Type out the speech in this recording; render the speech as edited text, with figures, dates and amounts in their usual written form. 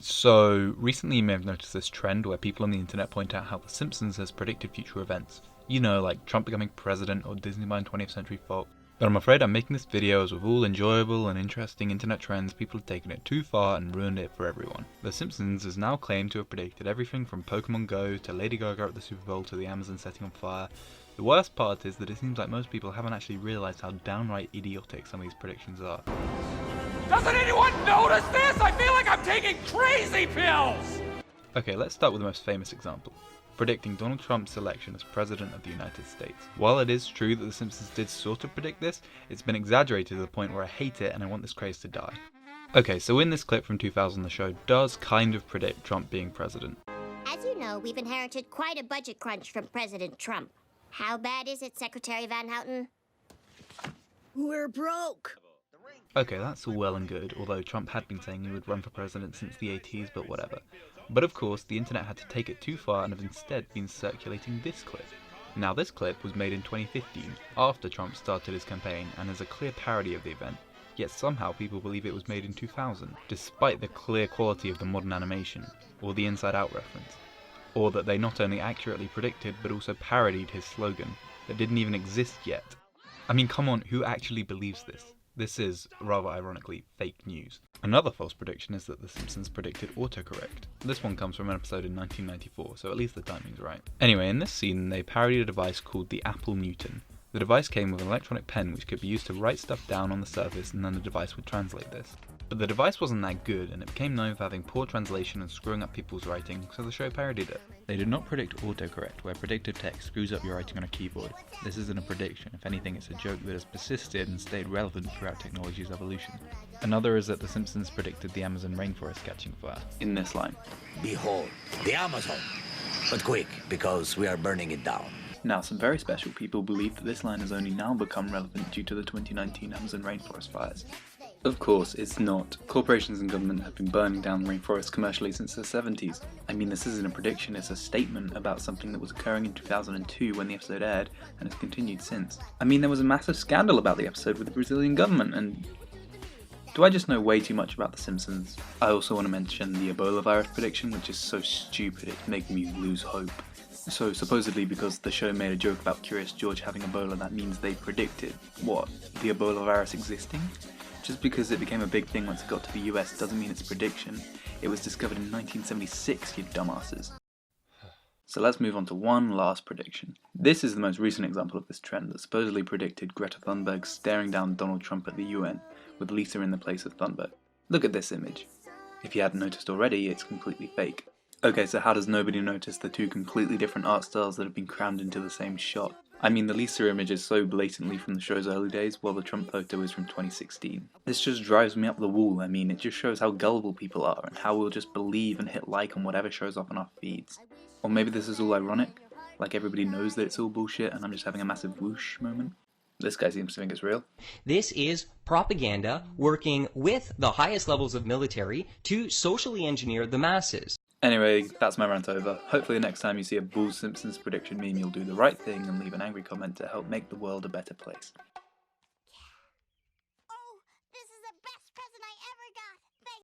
So, recently you may have noticed this trend where people on the internet point out how The Simpsons has predicted future events. You know, like Trump becoming president or Disney buying 20th Century Fox. But I'm afraid I'm making this video as with all enjoyable and interesting internet trends, people have taken it too far and ruined it for everyone. The Simpsons is now claimed to have predicted everything from Pokemon Go to Lady Gaga at the Super Bowl to the Amazon setting on fire. The worst part is that it seems like most people haven't actually realised how downright idiotic some of these predictions are. Doesn't anyone notice this? I feel like I'm taking crazy pills! Okay, let's start with the most famous example. Predicting Donald Trump's election as President of the United States. While it is true that The Simpsons did sort of predict this, it's been exaggerated to the point where I hate it and I want this craze to die. Okay, so in this clip from 2000, the show does kind of predict Trump being president. As you know, we've inherited quite a budget crunch from President Trump. How bad is it, Secretary Van Houten? We're broke. Okay, that's all well and good, although Trump had been saying he would run for president since the 80s, but whatever. But of course, the internet had to take it too far and have instead been circulating this clip. Now this clip was made in 2015, after Trump started his campaign, and is a clear parody of the event, yet somehow people believe it was made in 2000, despite the clear quality of the modern animation, or the Inside Out reference. Or that they not only accurately predicted, but also parodied his slogan, that didn't even exist yet. I mean, come on, who actually believes this? This is, rather ironically, fake news. Another false prediction is that The Simpsons predicted autocorrect. This one comes from an episode in 1994, so at least the timing's right. Anyway, in this scene, they parodied a device called the Apple Newton. The device came with an electronic pen which could be used to write stuff down on the surface and then the device would translate this. But the device wasn't that good, and it became known for having poor translation and screwing up people's writing, so the show parodied it. They did not predict autocorrect, where predictive text screws up your writing on a keyboard. This isn't a prediction, if anything it's a joke that has persisted and stayed relevant throughout technology's evolution. Another is that The Simpsons predicted the Amazon rainforest catching fire, in this line. Behold, the Amazon. But quick, because we are burning it down. Now, some very special people believe that this line has only now become relevant due to the 2019 Amazon rainforest fires. Of course, it's not. Corporations and government have been burning down rainforests commercially since the 70s. I mean, this isn't a prediction, it's a statement about something that was occurring in 2002 when the episode aired, and has continued since. I mean, there was a massive scandal about the episode with the Brazilian government, and... Do I just know way too much about The Simpsons? I also want to mention the Ebola virus prediction, which is so stupid it's making me lose hope. So supposedly because the show made a joke about Curious George having Ebola, that means they predicted, what, the Ebola virus existing? Just because it became a big thing once it got to the US doesn't mean it's a prediction. It was discovered in 1976, you dumbasses. So let's move on to one last prediction. This is the most recent example of this trend that supposedly predicted Greta Thunberg staring down Donald Trump at the UN, with Lisa in the place of Thunberg. Look at this image. If you hadn't noticed already, it's completely fake. Okay, so how does nobody notice the two completely different art styles that have been crammed into the same shot? I mean, the Lisa image is so blatantly from the show's early days, while the Trump photo is from 2016. This just drives me up the wall. I mean, it just shows how gullible people are, and how we'll just believe and hit like on whatever shows up on our feeds. Or maybe this is all ironic, like everybody knows that it's all bullshit and I'm just having a massive whoosh moment. This guy seems to think it's real. This is propaganda working with the highest levels of military to socially engineer the masses. Anyway, that's my rant over. Hopefully next time you see a Bull Simpsons prediction meme, you'll do the right thing and leave an angry comment to help make the world a better place.